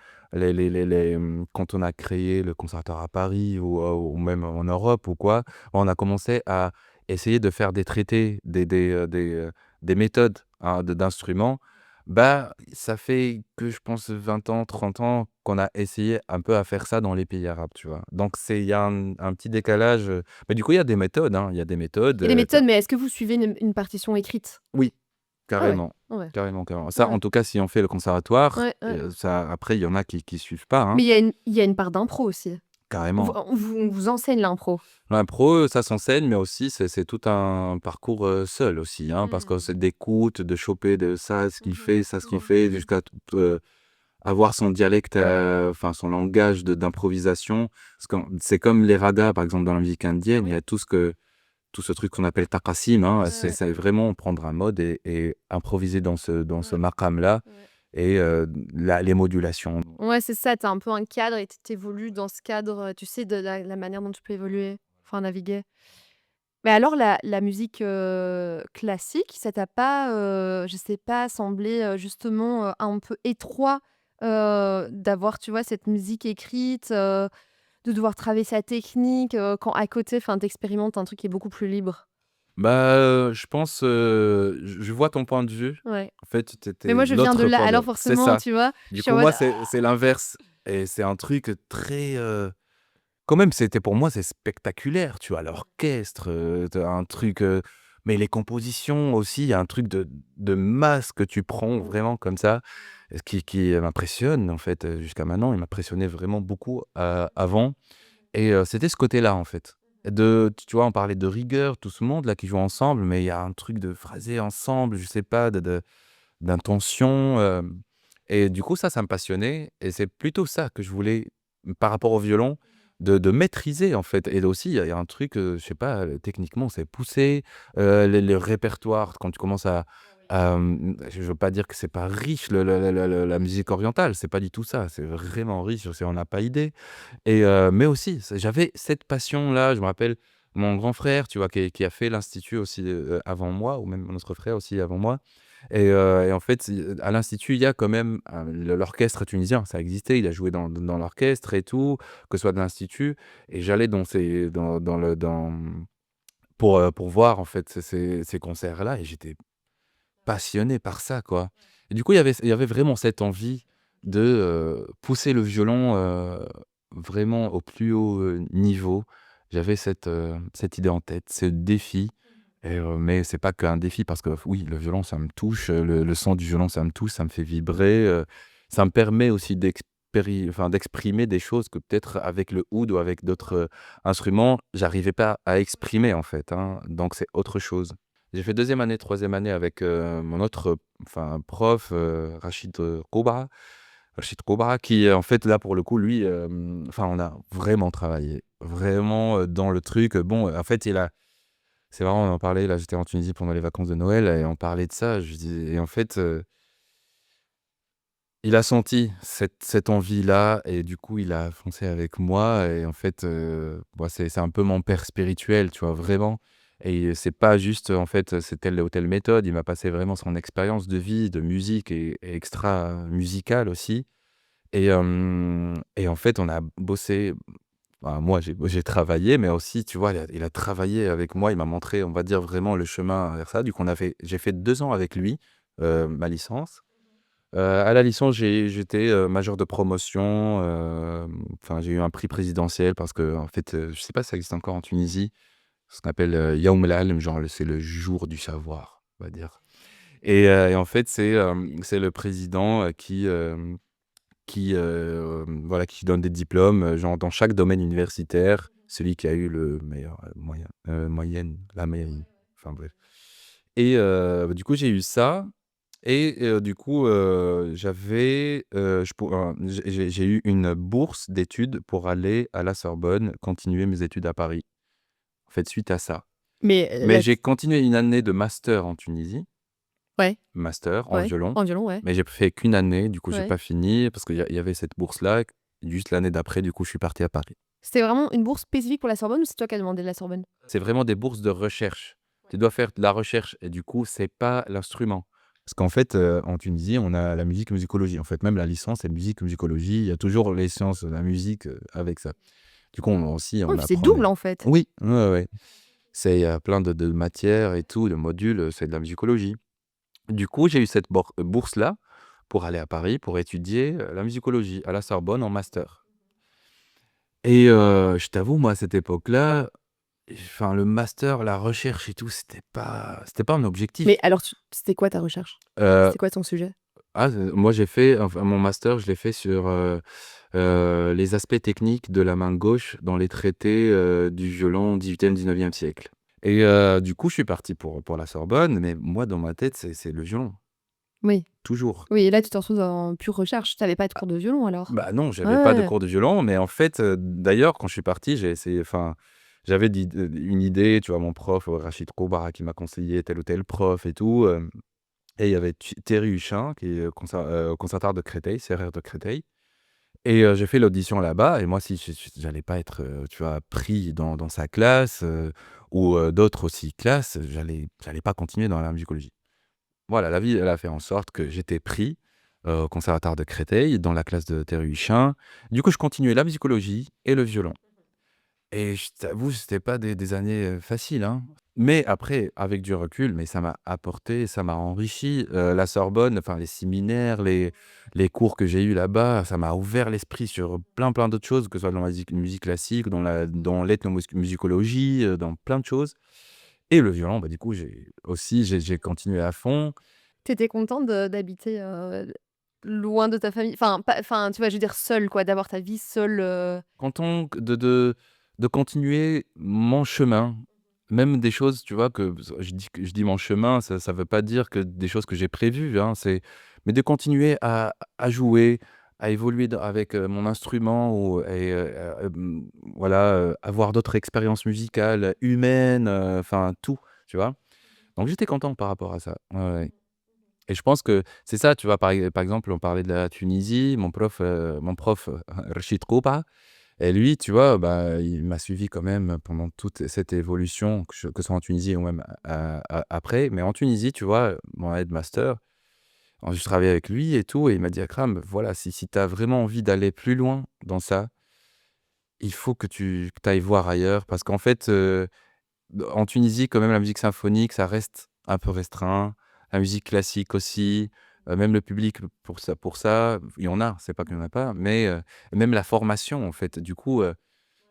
quand on a créé le conservatoire à Paris ou même en Europe ou quoi, on a commencé à essayer de faire des traités, des méthodes, hein, d'instruments. Bah, ça fait que je pense 20 ans, 30 ans qu'on a essayé un peu à faire ça dans les pays arabes, tu vois? Donc il y a un petit décalage, mais du coup, il y a des méthodes, hein, il y a des méthodes, Il y a des tu méthodes, mais est-ce que vous suivez une partition écrite? oui, Ah ouais, carrément, ah ouais, carrément, carrément. ah Ça, ouais, en tout cas, si on fait le conservatoire, ouais, ouais. ça après, il y en a qui suivent pas, hein, Mais il y a une part d'impro aussi. carrément. On vous enseigne l'impro. L'impro, ça s'enseigne, mais aussi c'est tout un parcours, seul aussi, hein, parce que Mmh. c'est d'écoute, de choper de ça, ce qu'il Mmh. fait, ça, ce qu'il fait, jusqu'à avoir son dialecte, enfin son langage d'improvisation. Parce que c'est comme les ragas, par exemple, dans la musique indienne, il y a tout ce truc qu'on appelle taqasim, hein, Ouais, ouais, c'est vraiment prendre un mode et improviser dans ce ouais, maqam-là, ouais. et les modulations. Ouais, c'est ça, tu as un peu un cadre et tu évolues dans ce cadre, tu sais de la manière dont tu peux évoluer, enfin naviguer. Mais alors la musique, classique, ça t'a pas, je sais pas, semblé, justement, un peu étroit, d'avoir, tu vois, cette musique écrite, de devoir travailler sa technique, quand à côté, enfin, tu un truc qui est beaucoup plus libre? Je pense, je vois ton point de vue. Ouais. En fait, tu Mais étais moi, je viens de l'autre là, point alors de c'est forcément, ça. tu vois, je Du suis en coup, mode: moi, c'est l'inverse et c'est un truc très, quand même, c'était pour moi, c'est spectaculaire, tu vois? L'orchestre, tu un truc, mais les compositions aussi, il y a un truc de masse que tu prends vraiment comme ça, qui m'impressionne, en fait, jusqu'à maintenant. Il m'impressionnait vraiment beaucoup, avant et c'était ce côté-là, en fait. Tu vois, on parlait de rigueur, tout ce monde-là qui joue ensemble, mais il y a un truc de phraser ensemble, je sais pas, d'intention, et du coup, ça me passionnait et c'est plutôt ça que je voulais, par rapport au violon, de maîtriser, en fait et aussi, il y a un truc, je sais pas, techniquement, c'est poussé, le répertoire, quand tu commences je veux pas dire que c'est pas riche, la musique orientale, c'est pas du tout ça, c'est vraiment riche, on n'a pas idée mais aussi, j'avais cette passion-là, je me rappelle mon grand frère, tu vois, qui a fait l'institut aussi, avant moi ou même mon autre frère aussi avant moi et en fait, à l'institut, il y a quand même l'orchestre tunisien, ça existait, il a joué dans l'orchestre et tout, que ce soit de l'institut et j'allais dans ces dans le dans pour voir en fait ces concerts-là et j'étais passionné par ça, quoi et du coup, il y avait vraiment cette envie de, pousser le violon, vraiment au plus haut, niveau. J'avais cette idée en tête, ce défi mais c'est pas qu'un défi parce que oui, le violon, ça me touche, le son du violon, ça me touche, ça me fait vibrer, ça me permet aussi d'exprimer des choses que peut-être avec le oud ou avec d'autres, instruments, j'arrivais pas à exprimer, en fait, hein, donc c'est autre chose. J'ai fait deuxième année, troisième année avec, mon autre, prof, Rachid Koubra qui, en fait, là, pour le coup, lui, on a vraiment travaillé, vraiment, dans le truc, bon, en fait, c'est marrant, on en parlait, là, j'étais en Tunisie pendant les vacances de Noël et on parlait de ça, je dis et en fait, il a senti cette envie-là et du coup, il a foncé avec moi et en fait, c'est un peu mon père spirituel, tu vois? Vraiment et c'est pas juste, en fait, c'est telle ou telle méthode. Il m'a passé vraiment son expérience de vie, de musique et extra musicale aussi et en fait, on a bossé moi, j'ai travaillé mais aussi, tu vois, il a travaillé avec moi. Il m'a montré, on va dire, vraiment le chemin vers ça. Du coup, j'ai fait 2 ans avec lui, ma licence. À la licence, j'étais, major de promotion, j'ai eu un prix présidentiel parce qu'en fait, je sais pas si ça existe encore en Tunisie, ce qu'on appelle, Yaoum el Alm, genre c'est le jour du savoir, on va dire et en fait, c'est le président, voilà, qui donne des diplômes, genre dans chaque domaine universitaire, celui qui a eu le meilleur, moyenne, la meilleure enfin bref et du coup, j'ai eu ça et du coup, j'ai eu une bourse d'études pour aller à la Sorbonne, continuer mes études à Paris, en fait, suite à ça. mais Mais la j'ai continué une année de master en Tunisie, ouais, master en ouais, violon, en violon, ouais, mais j'ai fait qu'une année, du coup, j'ai ouais. pas fini parce qu'il y avait cette bourse-là. Juste l'année d'après, du coup, je suis parti à Paris. C'était vraiment une bourse spécifique pour la Sorbonne ou c'est toi qui as demandé la Sorbonne? C'est vraiment des bourses de recherche. Tu dois faire de la recherche et du coup, c'est pas l'instrument. Parce qu'en fait, en Tunisie, on a la musique musicologie. En fait, même la licence, c'est musique musicologie. Il y a toujours les sciences de la musique, avec ça. Du coup, on Oui, c'est apprend double, en fait. oui, ouais, ouais, ouais. Il y a plein de matières et tout, de modules, c'est de la musicologie. Du coup, j'ai eu cette bourse-là pour aller à Paris pour étudier, la musicologie à la Sorbonne en master et je t'avoue, moi, à cette époque-là, le master, la recherche et tout, c'était pas un Mais objectif. alors c'était quoi ta recherche? Heu, C'était quoi ton sujet? moi j'ai fait mon master, je l'ai fait sur, les aspects techniques de la main gauche dans les traités, du violon 18e, 19e siècle et du coup, je suis parti pour la Sorbonne, mais moi, dans ma tête, c'est le violon, Oui. toujours. Oui et là, tu te retrouves en pure recherche. Tu avais pas de cours de violon alors? Non, j'avais pas de Ouais. cours de violon, mais en fait, d'ailleurs, quand je suis parti, j'ai essayé j'avais une idée, tu vois? Mon prof, Rachid Koubara qui m'a conseillé tel ou tel prof et tout, et il y avait Thierry Huchin qui est, au conservatoire de Créteil, CRR de Créteil et j'ai fait l'audition là-bas et moi si j'allais pas être, tu vois? Pris dans sa classe, ou d'autres aussi classes, j'allais pas continuer dans la musicologie. Voilà, la vie, elle a fait en sorte que j'étais pris, au conservatoire de Créteil, dans la classe de Thierry Huchin. Du coup, je continuais la musicologie et le violon et je t'avoue, c'était pas des années, faciles, hein. Mais après, avec du recul, mais ça m'a apporté, ça m'a enrichi. La Sorbonne, enfin les séminaires, les cours que j'ai eus là-bas, ça m'a ouvert l'esprit sur plein, plein d'autres choses, que ce soit dans la musique classique, dans l'ethnomusicologie, dans plein de choses. Et le violon, bah, du coup, j'ai continué à fond. Tu étais contente d'habiter, loin de ta famille? Enfin, pas enfin, tu vois, je veux dire seule quoi, d'avoir ta vie seule, Content de continuer mon chemin, même des choses, tu vois, je dis mon chemin, ça veut pas dire que des choses que j'ai prévues, hein, mais de continuer à jouer, à évoluer avec, mon instrument voilà, avoir d'autres expériences musicales, humaines, enfin tout, tu vois? Donc j'étais content par rapport à ça. Ouais, ouais. Et je pense que c'est ça, tu vois? Par exemple, on parlait de la Tunisie, mon prof, Rachid Kouba. Et lui, tu vois, bah, il m'a suivi quand même pendant toute cette évolution, que ce soit en Tunisie ou même après. Mais en Tunisie, tu vois, mon headmaster, je travaillais avec lui et tout, et il m'a dit: «Akram, voilà, si tu as vraiment envie d'aller plus loin dans ça, il faut que tu ailles voir ailleurs». Parce qu'en fait, en Tunisie, quand même, la musique symphonique, ça reste un peu restreint. La musique classique aussi, même le public pour ça, il y en a, c'est pas qu'il y en a pas, mais même la formation, en fait. Du coup,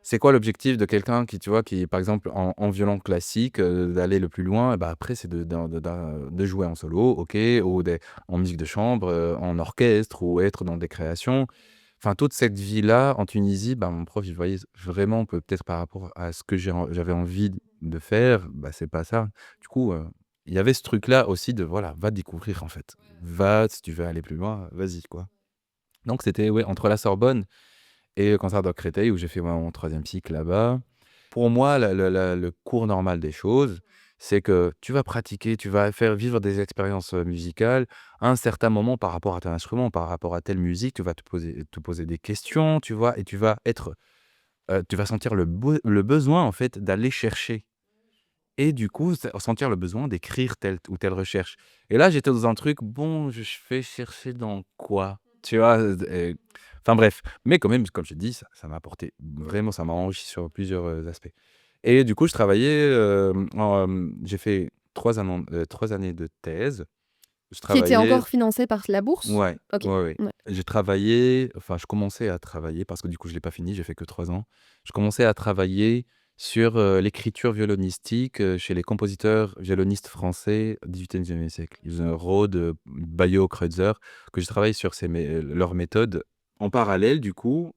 c'est quoi l'objectif de quelqu'un qui, tu vois, qui est par exemple en violon classique, d'aller le plus loin? Et bah, après, c'est de jouer en solo, OK, ou en musique de chambre, en orchestre ou être dans des créations. Enfin, toute cette vie-là en Tunisie, bah, mon prof, il voyait vraiment peut-être par rapport à ce que j'avais envie de faire, bah, c'est pas ça. Du coup, il y avait ce truc-là aussi de voilà, va découvrir en fait. Va, si tu veux aller plus loin, vas-y, quoi. Donc c'était, ouais, entre la Sorbonne et le Conservatoire de Créteil où j'ai fait mon 3e cycle là-bas. Pour moi, le cours normal des choses, c'est que tu vas pratiquer, tu vas faire vivre des expériences, musicales. À un certain moment, par rapport à ton instrument, par rapport à telle musique, tu vas te poser des questions, tu vois? Et tu vas sentir le besoin, en fait, d'aller chercher et du coup, sentir le besoin d'écrire telle ou telle recherche. Et là, j'étais dans un truc: «Bon, je fais chercher dans quoi?» Tu vois? Enfin bref, mais quand même, comme je t'ai dit, ça m'a apporté vraiment, ça m'a enrichi sur plusieurs, aspects. Et du coup, je travaillais, j'ai fait 3 années de thèse. Je qui était travaillais encore financée par la bourse? Ouais, OK. ouais, ouais. Ouais. J'ai travaillé, enfin, je commençais à travailler parce que du coup, je l'ai pas fini, j'ai fait que 3 ans. Je commençais à travailler sur, l'écriture violonistique, chez les compositeurs violonistes français du 18e siècle. Ils ont Rode, Baillot, Kreutzer, que je travaille sur leurs méthodes. En parallèle, du coup,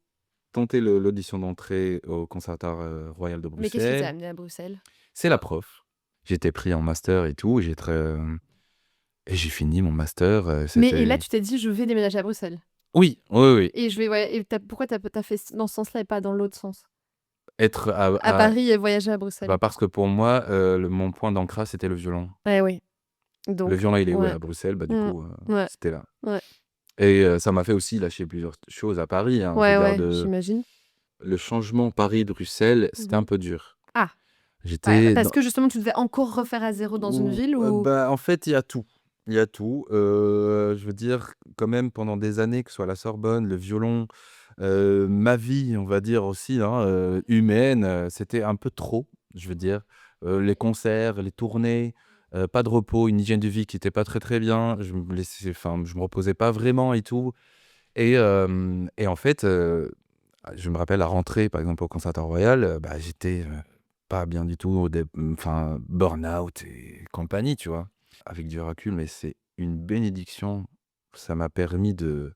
tenter l'audition d'entrée au Conservatoire, royal de Mais qu'est-ce qui t'a Bruxelles. amené à Bruxelles? C'est la prof. J'étais pris en master et tout, et j'ai fini mon master, Mais et là, c'était tu t'es dit: «Je vais déménager à Bruxelles» oui, oui, oui. et je vais ouais et pourquoi t'as fait dans ce sens-là et pas dans l'autre sens? Être À Paris et voyager à Bruxelles? bah, parce que pour moi, mon point d'ancrage, c'était le violon. Eh oui, Le donc violon, il est ouais, ouais. à Bruxelles, bah, du Mmh. coup, Ouais, c'était là. ouais. Et ça m'a fait aussi lâcher plusieurs choses à Paris, hein. Je veux Ouais, dire ouais, j'imagine. le changement Paris-Bruxelles, c'était Mmh. un peu dur. Ah! Ouais, J'étais parce dans que justement, tu devais encore refaire à zéro dans une ou ville ou? bah, en fait, il y a tout. Il y a tout. Je veux dire, quand même, pendant des années, que ce soit la Sorbonne, le violon, ma vie, on va dire aussi, hein, humaine, c'était un peu trop, je veux dire. Les concerts, les tournées, pas de repos, une hygiène de vie qui était pas très, très bien. Je me reposais pas vraiment et tout. Et en fait, je me rappelle à rentrer, par exemple, au Conservatoire royal, bah, j'étais, pas bien du tout, enfin, burn-out et compagnie, tu vois? Avec du recul, mais c'est une bénédiction. Ça m'a permis de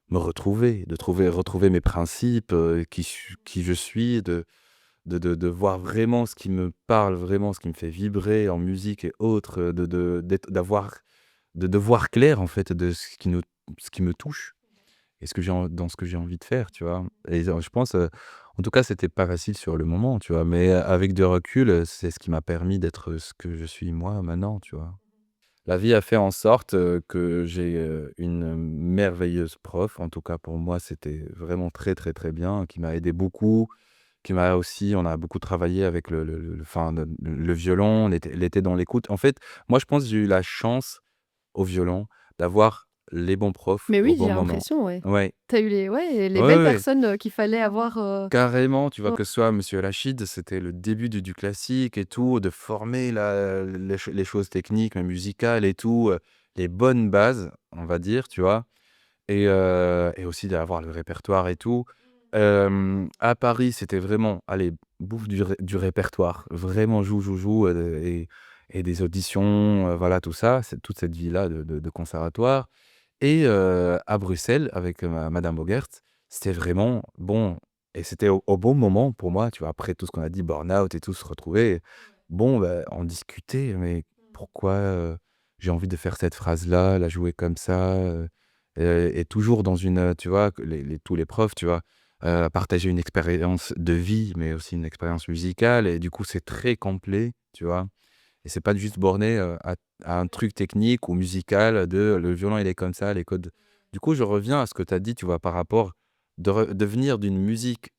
me retrouver, retrouver mes principes, qui je suis, de voir vraiment ce qui me parle, vraiment ce qui me fait vibrer en musique et autres, de voir clair, en fait, de ce qui me touche et dans ce que j'ai envie de faire, tu vois? Et je pense, en tout cas, c'était pas facile sur le moment, tu vois? Mais avec du recul, c'est ce qui m'a permis d'être, ce que je suis moi maintenant, tu vois? La vie a fait en sorte, que j'ai, une merveilleuse prof. En tout cas, pour moi, c'était vraiment très, très, très bien, qui m'a aidé beaucoup, qui m'a aussi on a beaucoup travaillé avec enfin, le violon, elle était dans l'écoute. En fait, moi, je pense que j'ai eu la chance, au violon, d'avoir les bons profs Mais au oui, bon j'ai moment. l'impression, ouais. Ouais. Tu as eu les Ouais, belles ouais. personnes, qu'il fallait avoir, Carrément, tu vois, ouais. que ce soit Monsieur Rachid, c'était le début du classique et tout, de former les choses techniques, mais musicales et tout, les bonnes bases, on va dire, tu vois? Et aussi d'avoir le répertoire et tout. À Paris, c'était vraiment, allez, bouffe du répertoire, vraiment joue, joue, joue, et des auditions, voilà, tout ça, c'est toute cette vie-là de conservatoire. À Bruxelles, avec madame Bogert, c'était vraiment bon et c'était au bon moment pour moi, tu vois? Après tout ce qu'on a dit, burn-out et tout, se retrouver. Bon, bah, on discutait, mais pourquoi, j'ai envie de faire cette phrase-là, la jouer comme ça, et toujours dans une, tu vois? Que tous les profs, tu vois? Partager une expérience de vie, mais aussi une expérience musicale et du coup, c'est très complet, tu vois? Et c'est pas juste borné, à un truc technique ou musical de le violon il est comme ça, les codes. Du coup, je reviens à ce que tu as dit, tu vois? Par rapport de venir d'une musique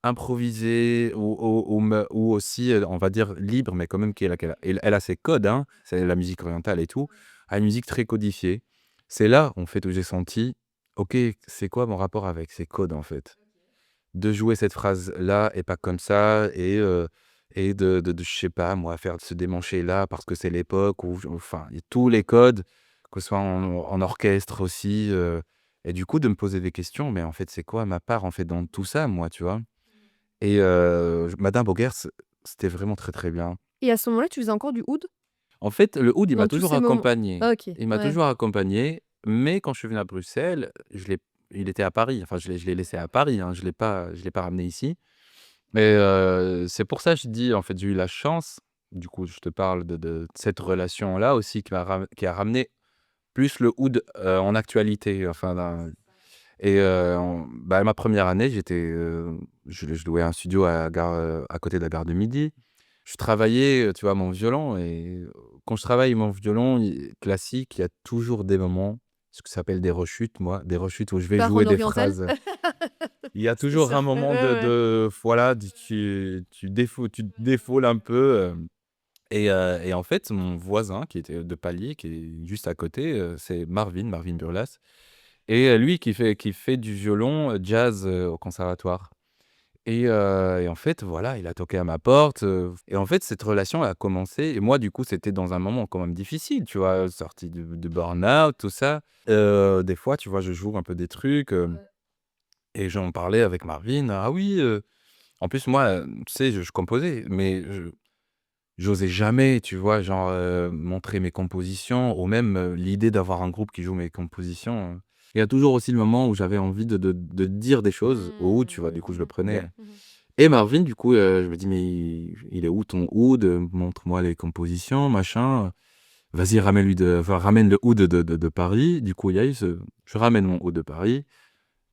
improvisée ou aussi, on va dire libre, mais quand même elle a ses codes, hein, c'est la musique orientale et tout, à une musique très codifiée. C'est là, en fait, où j'ai senti: «OK, c'est quoi mon rapport avec ces codes, en fait?» De jouer cette phrase-là et pas comme ça et de je sais pas moi, faire ce démancher-là parce que c'est l'époque où enfin, il y a tous les codes, que ce soit en orchestre aussi, et du coup de me poser des questions, mais en fait, c'est quoi ma part, en fait, dans tout ça, moi, tu vois? Madame Bogers, c'était vraiment très, très bien. Et à ce moment-là, tu faisais encore du oud? En fait, le oud, il Dans m'a tous toujours ces moments? accompagné. OK, Il m'a ouais. toujours accompagné, mais quand je suis venu à Bruxelles, il était à Paris, enfin je l'ai laissé à Paris, hein, je l'ai pas ramené ici. C'est pour ça que je dis, en fait, j'ai eu la chance, du coup, je te parle de cette relation-là aussi qui a ramené plus le oud, en actualité, enfin bah, ma première année, je louais un studio à côté de la gare de Midi. Je travaillais, tu vois, mon violon quand je travaille mon violon classique, il y a toujours des moments, ce que ça s'appelle des rechutes, moi, des rechutes où je Tu vais pars en jouer des oriental? phrases. Il y a C'est toujours sûr. un moment Ouais, ouais. voilà, tu te défoules un peu, et en fait, mon voisin qui était de palier, qui est juste à côté, c'est Marvin Burlas lui qui fait du violon, jazz, au conservatoire et en fait, voilà, il a toqué à ma porte, et en fait, cette relation a commencé et moi, du coup, c'était dans un moment quand même difficile, tu vois? Sorti de burn-out, tout ça. Des fois, tu vois, je joue un peu des trucs, et j'en parlais avec Marvin: «Ah oui, en plus, moi, tu sais, je composais, mais j'osais jamais, tu vois, genre, montrer mes compositions ou même, l'idée d'avoir un groupe qui joue mes compositions, Il y a toujours aussi le moment où j'avais envie de dire des choses au oud, tu vois? Du coup, je le Mmh. prenais Mmh. et Marvin, du coup, je me dis: «Mais il est où ton oud? Montre-moi les compositions, machin, vas-y, ramène le oud de Paris». Du coup, il y a eu ce je ramène mon oud de Paris,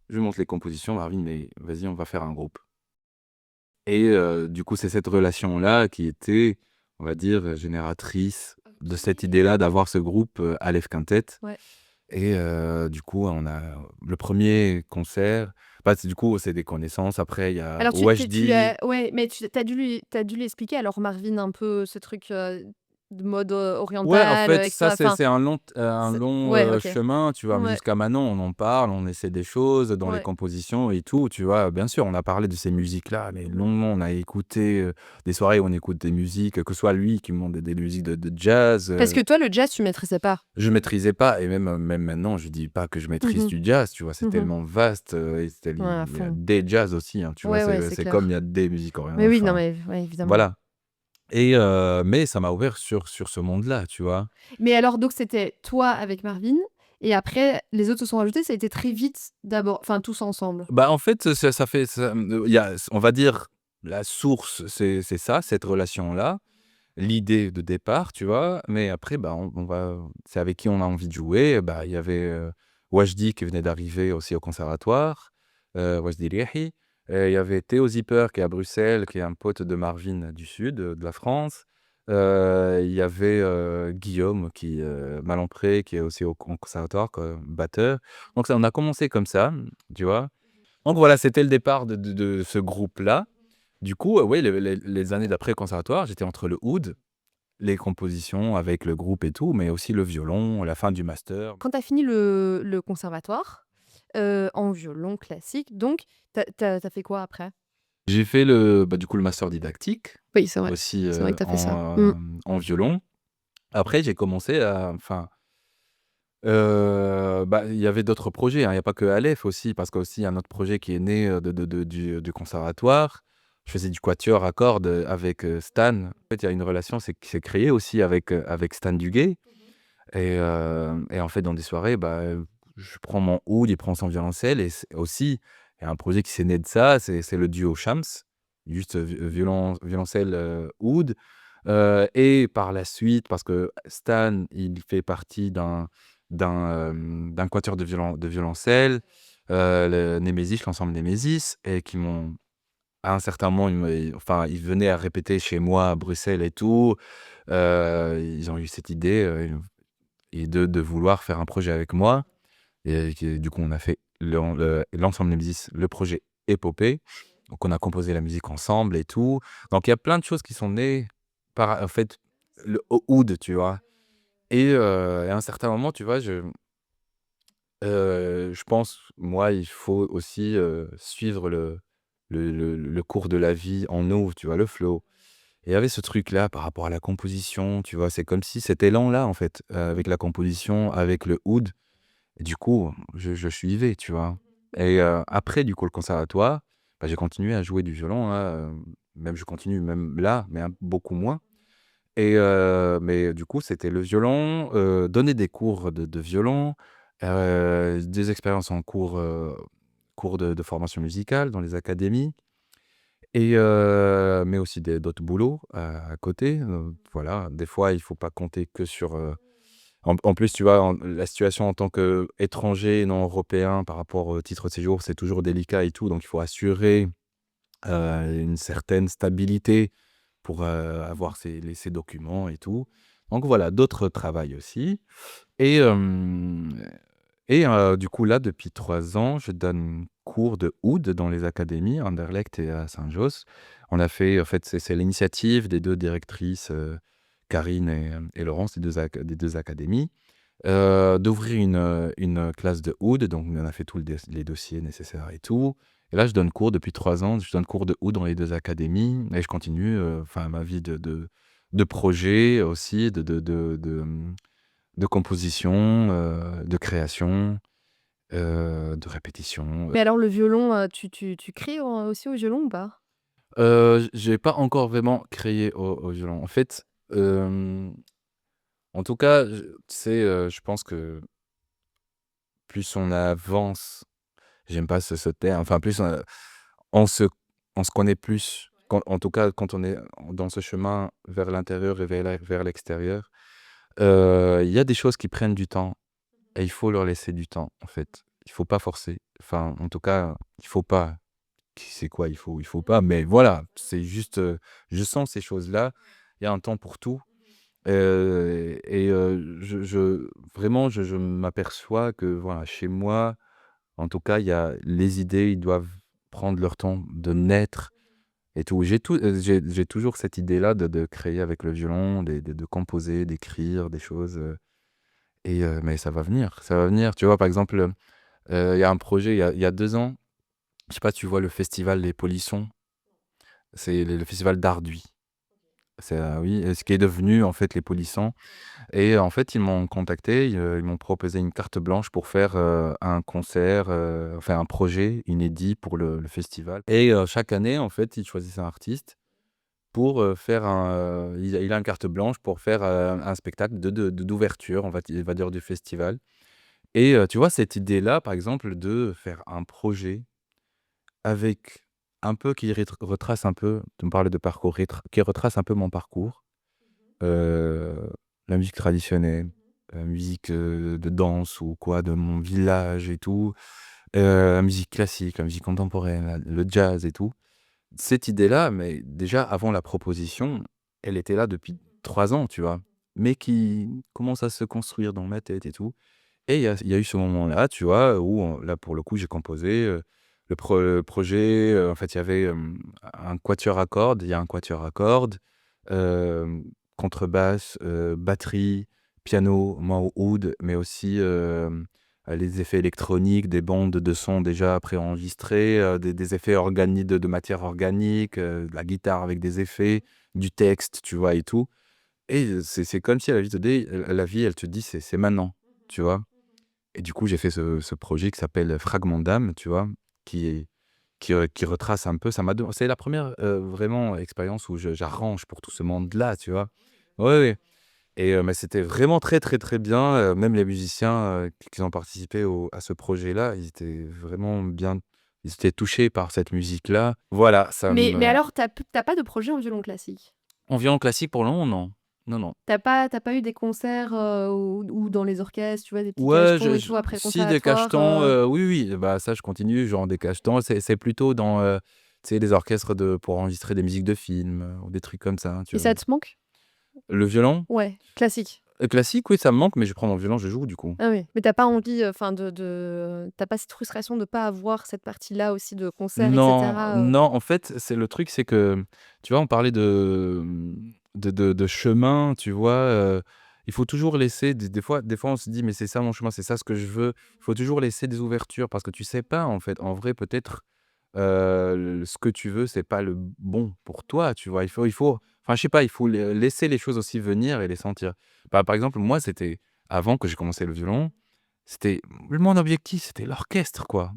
je lui montre les compositions, Marvin: «Mais vas-y, on va faire un groupe». Du coup, c'est cette relation-là qui était, on va dire, génératrice de cette OK. idée-là d'avoir ce groupe, Aleph Quintet Ouais. du coup, on a le premier concert, bah, c'est du coup, c'est des connaissances. Après, il y a Alors tu lui Wajdi. as ouais, mais tu as dû lui expliquer alors Marvin un peu ce truc, de mode, Ouais, en oriental, fait, et ça, cetera, enfin, c'est un c'est long, ouais, OK. chemin, tu vois? Mais Ouais, jusqu'à maintenant, on en parle, on essaie des choses dans les ouais. compositions et tout, tu vois? Bien sûr, on a parlé de ces musiques-là, mais longuement, on a écouté, des soirées où on écoute des musiques, que ce soit lui qui me montre des musiques de jazz, Parce que toi, le jazz, tu maîtrisais pas? je maîtrisais pas et même maintenant, je dis pas que je Mmh maîtrise mh. du jazz, tu vois? C'est Mmh. tellement vaste, Ouais, à il y a fond. des jazz aussi, hein, tu vois? Ouais, ouais, c'est C'est comme il y clair. a des musiques Mais oui, non, enfin, mais ouais, évidemment. voilà mais ça m'a ouvert sur ce monde-là, tu vois? Mais alors donc c'était toi avec Marvin et après les autres se sont rajoutés, ça a été très vite d'abord enfin tous ensemble? Bah, en fait, ça fait ça, il y a on va dire, la source, c'est ça, cette relation-là, l'idée de départ, tu vois? Mais après, bah, on va c'est avec qui on a envie de jouer. Bah, il y avait, Wajdi qui venait d'arriver aussi au conservatoire, Wajdi Riahi. Il y avait Théo Zipper qui est à Bruxelles, qui est un pote de Marvin du sud, de la France. Il y avait, Guillaume Malampré qui est aussi au conservatoire comme batteur. Donc ça on a commencé comme ça, tu vois? Donc voilà, c'était le départ de ce groupe-là. Du coup, ouais, les années d'après le conservatoire, j'étais entre le oud les compositions avec le groupe et tout, mais aussi le violon, la fin du master. Quand tu as fini le conservatoire, en violon classique donc, tu as fait quoi après? J'ai fait du coup, le master didactique Oui, c'est vrai. aussi, C'est vrai que tu as fait ça. Mmh. en violon. Après, j'ai commencé il y avait d'autres projets, hein. Il y a pas que Aleph aussi, parce qu'aussi il y a un autre projet qui est né, du conservatoire. Je faisais du quatuor à cordes, avec, Stan. En fait, il y a une relation qui s'est créée aussi avec Stan Duguay et en fait, dans des soirées, je prends mon oud, il prend son violoncelle et c'est aussi il y a un projet qui s'est né de ça, c'est le duo Shams, juste, violoncelle, oud, et par la suite, parce que Stan, il fait partie d'un quatuor de violoncelle, le Némésis, l'ensemble Némésis et qui m'ont à un certain moment, ils venaient à répéter chez moi à Bruxelles et tout, ils ont eu cette idée, et de vouloir faire un projet avec moi et du coup, on a fait l'ensemble Nemesis, le projet Épopée. Donc on a composé la musique ensemble et tout. Donc il y a plein de choses qui sont nées par, en fait, le au oud, tu vois? Et à un certain moment, tu vois, je pense, moi, il faut aussi, suivre le cours de la vie en nous, tu vois? Le flow. Et il y avait ce truc-là par rapport à la composition, tu vois? C'est comme si cet élan-là, en fait, avec la composition, avec le oud et du coup, je suivais, tu vois? Et après, du coup, le conservatoire, j'ai continué à jouer du violon, hein, même je continue même là, mais beaucoup moins. Mais du coup, c'était le violon, donner des cours de violon, des expériences en cours de formation musicale dans les académies mais aussi d'autres boulots à côté, voilà. Des fois, il faut pas compter que sur, en plus, tu vois, la situation en tant qu'étranger non européen par rapport au titre de séjour, c'est toujours délicat et tout, donc il faut assurer, une certaine stabilité pour, avoir ces documents et tout. Donc voilà, d'autres travaillent aussi et du coup, là, depuis 3 ans, je donne cours de oud dans les académies, à Anderlecht et à Saint-Josse. On a fait en fait, c'est l'initiative des 2 directrices, Karine et Laurence, des 2 académies, d'ouvrir une classe de oud. Donc on a fait tous les dossiers nécessaires et tout. Et là, je donne cours depuis 3 ans. Je donne cours de oud dans les 2 académies et je continue, ma vie de projet aussi, de composition, de création, de répétition. Mais alors le violon, tu crées aussi au violon ou pas? J'ai pas encore vraiment créé au violon. En fait, en tout cas, je pense que plus on avance, j'aime pas ce terme, enfin plus on se on se connaît plus, en tout cas quand on est dans ce chemin vers l'intérieur et vers l'extérieur, il y a des choses qui prennent du temps et il faut leur laisser du temps, en fait. Il faut pas forcer. Enfin, en tout cas, il faut pas. Qui sait quoi, il faut pas, mais voilà, c'est juste, je sens ces choses-là. Il y a un temps pour tout, je vraiment, je m'aperçois que, voilà, chez moi, en tout cas, il y a les idées, ils doivent prendre leur temps de naître et tout. J'ai toujours cette idée-là de créer avec le violon, de composer, d'écrire des choses, mais ça va venir. Tu vois, par exemple, il y a un projet, il y a 2 ans, je sais pas, tu vois le festival Les Polissons? C'est le festival d'Arduis. C'est, oui, ce qui est devenu, en fait, Les Polissons et en fait, ils m'ont contacté, ils m'ont proposé une carte blanche pour faire, un concert, enfin un projet inédit pour le festival et chaque année, en fait, ils choisissent un artiste pour, faire il a une carte blanche pour faire, un spectacle d'ouverture, on va dire, du festival et tu vois, cette idée-là, par exemple, de faire un projet avec un peu qui retrace un peu, tu me parlais de parcours, qui retrace un peu mon parcours, heu, la musique traditionnelle, la musique, de danse ou quoi, de mon village et tout, la musique classique, la musique contemporaine, le jazz et tout. Cette idée-là, mais déjà avant la proposition, elle était là depuis 3 ans, tu vois? Mais qui commence à se construire dans ma tête et tout et il y a eu ce moment-là, tu vois, où là, pour le coup, j'ai composé, le projet, en fait, il y avait, un quatuor à cordes, il y a un quatuor à cordes, hem, contrebasse, batterie, piano, moi au oud, mais aussi, les effets électroniques, des bandes de sons déjà préenregistrées, des effets organiques de matière organique, de la guitare avec des effets, du texte, tu vois? Et tout. Et c'est comme si la vie, elle te dit: «C'est maintenant», tu vois? Et du coup, j'ai fait ce projet qui s'appelle Fragment d'âme, tu vois? Qui est qui retrace un peu ça m'a don c'est la première re vraiment expérience où j'arrange pour tout ce monde-là, tu vois? Ouais, ouais. Et mais c'était vraiment très, très, très bien, même les musiciens, qui ont participé à ce projet-là, ils étaient vraiment bien ils étaient touchés par cette musique-là. Voilà, ça Mais me alors, t'as pas de projet en violon classique? en violon classique pour le moment, non. Non, non. T'as pas eu des concerts, ou dans les orchestres, tu vois, des petits Ouais, cachetons et tout après le si des conservatoire, cachetons, oui, oui, bah, ça je continue, genre des cachetons, c'est plutôt dans, tu sais, des orchestres pour enregistrer des musiques de films, ou des trucs comme ça, tu et vois? ça te manque? Le violon, Ouais, classique. classique, oui, ça me manque, mais je prends mon violon, je joue du coup. Ah oui, mais t'as pas envie, enfin tu pas cette frustration de pas avoir cette partie-là aussi de concert et Non, cetera? non, en fait, c'est le truc, c'est que, tu vois, on parlait de chemin, tu vois? Il faut toujours laisser des fois, on se dit: «Mais c'est ça mon chemin, c'est ça ce que je veux». Il faut toujours laisser des ouvertures parce que tu sais pas, en fait. En vrai, peut-être, ce que tu veux, c'est pas le bon pour toi, tu vois? Il faut enfin, je sais pas, il faut laisser les choses aussi venir et les sentir. Bah, par exemple, moi, c'était avant que j'ai commencé le violon, c'était mon objectif, c'était l'orchestre, quoi.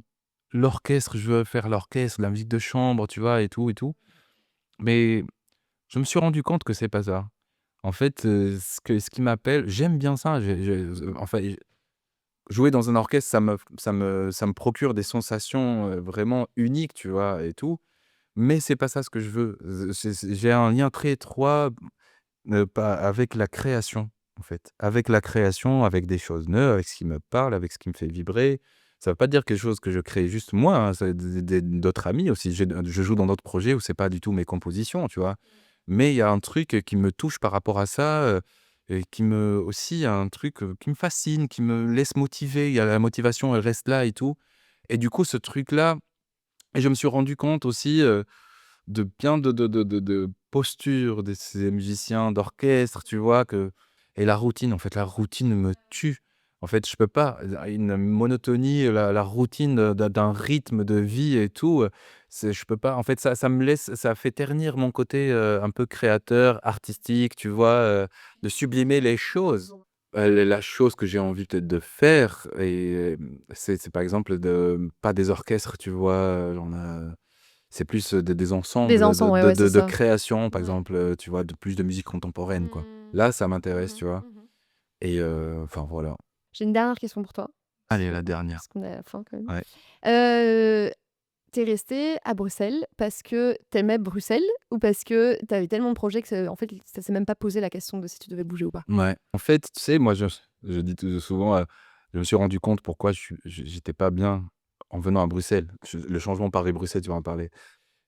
L'orchestre, je veux faire l'orchestre, la musique de chambre, tu vois? Et tout et tout. Mais je me suis rendu compte que c'est pas ça. En fait, ce qui m'appelle j'aime bien ça, enfin, jouer dans un orchestre, ça me procure des sensations, vraiment uniques, tu vois? Et tout. Mais c'est pas ça ce que je veux. J'ai un lien très étroit, pas avec la création, en fait. Avec la création, avec des choses neuves, avec ce qui me parle, avec ce qui me fait vibrer. Ça veut pas dire quelque chose que je crée juste moi, hein, c'est d'autres amis aussi. Je joue dans d'autres projets où c'est pas du tout mes compositions, tu vois? Mais il y a un truc, qui me touche par rapport à ça, et qui me aussi un truc, qui me fascine, qui me laisse motiver. Il y a la motivation, elle reste là et tout. Et du coup, ce truc-là et je me suis rendu compte aussi, de bien de posture de ces musiciens d'orchestre, tu vois? Et la routine, en fait, la routine me tue. En fait, je peux pas, une monotonie, la routine, d'un rythme de vie et tout, je peux pas. En fait, ça fait ternir mon côté, un peu créateur, artistique, tu vois? De sublimer les choses. La chose que j'ai envie peut-être de faire c'est par exemple pas des orchestres, tu vois? C'est plus, des Des ensembles ensembles, ouais, ouais, c'est de ça. création, par Ouais. exemple, tu vois? Plus de musique contemporaine, quoi. Mmh. Là, ça m'intéresse, Mmh tu vois? mh. Et enfin, voilà. J'ai une dernière question pour toi, Allez, la dernière. parce qu'on est à la fin quand même. Ouais. Heu, Tu resté à Bruxelles parce que t'aimais Bruxelles ou parce que t'avais tellement de projets que en fait, ça s'est même pas posé la question de si tu devais bouger ou pas? Ouais. En fait, tu sais, moi, je dis souvent, je me suis rendu compte pourquoi j'étais pas bien en venant à Bruxelles. Le changement Paris-Bruxelles, tu vas en parler.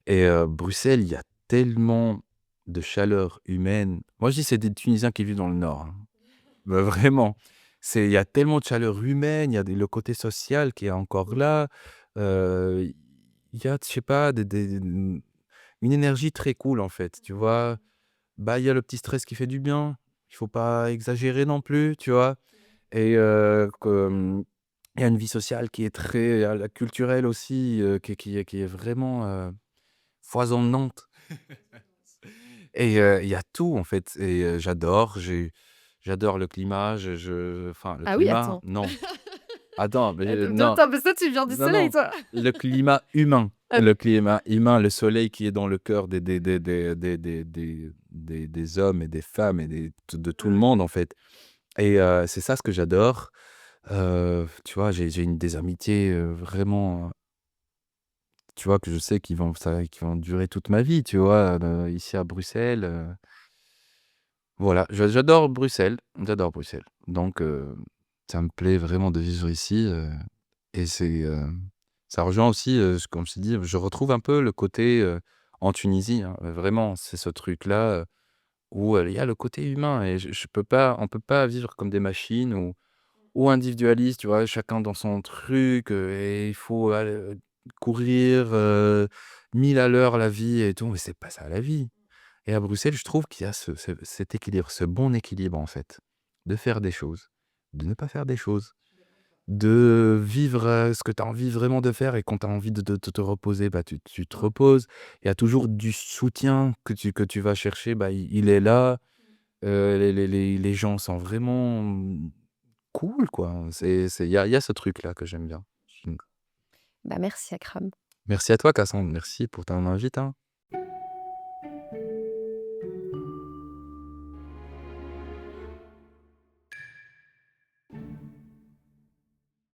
Et Bruxelles, il y a tellement de chaleur humaine. Moi, je dis: «C'est des Tunisiens qui vivent dans le nord», hein. Bah, vraiment. Il y a tellement de chaleur humaine, il y a le côté social qui est encore là. Heu, il y a, je sais pas, une énergie très cool, en fait, tu vois? Bah, il y a le petit stress qui fait du bien. Il faut pas exagérer non plus, tu vois? Et il y a une vie sociale qui est très la culturelle aussi, qui est vraiment, foisonnante. Et il y a tout en fait et j'adore le climat, enfin le Ah oui, climat, attends. non. Attends, mais non, Attends, mais ça, tu viens du non, soleil, non, toi! le climat humain. Ah, Le climat humain, le soleil qui est dans le cœur des hommes et des femmes et de tout le monde en fait. Et c'est ça ce que j'adore. Tu vois, j'ai des amitiés, vraiment, tu vois, que je sais qui vont durer toute ma vie, tu vois? Ici à Bruxelles, voilà, j'adore Bruxelles, j'adore Bruxelles. Donc ça me plaît vraiment de vivre ici, et ça rejoint aussi, comme je t'ai dit, je retrouve un peu le côté, en Tunisie, hein, vraiment, c'est ce truc-là, où, il y a le côté humain et je peux pas on peut pas vivre comme des machines ou individualistes, tu vois? Chacun dans son truc, et il faut courir, 1000 à l'heure la vie et tout, mais c'est pas ça la vie. Et à Bruxelles, je trouve qu'il y a cet équilibre, ce bon équilibre, en fait, de faire des choses, de ne pas faire des choses, de vivre, ce que tu as envie vraiment de faire et quand tu as envie de te reposer, bah, tu te reposes. Il y a toujours du soutien que tu vas chercher, bah, il est là. Les gens sont vraiment, cool, quoi. Il y a ce truc-là que j'aime bien. Mmh. Bah, merci Akram. Merci à toi, Cassandre. Merci pour ton invite, hein.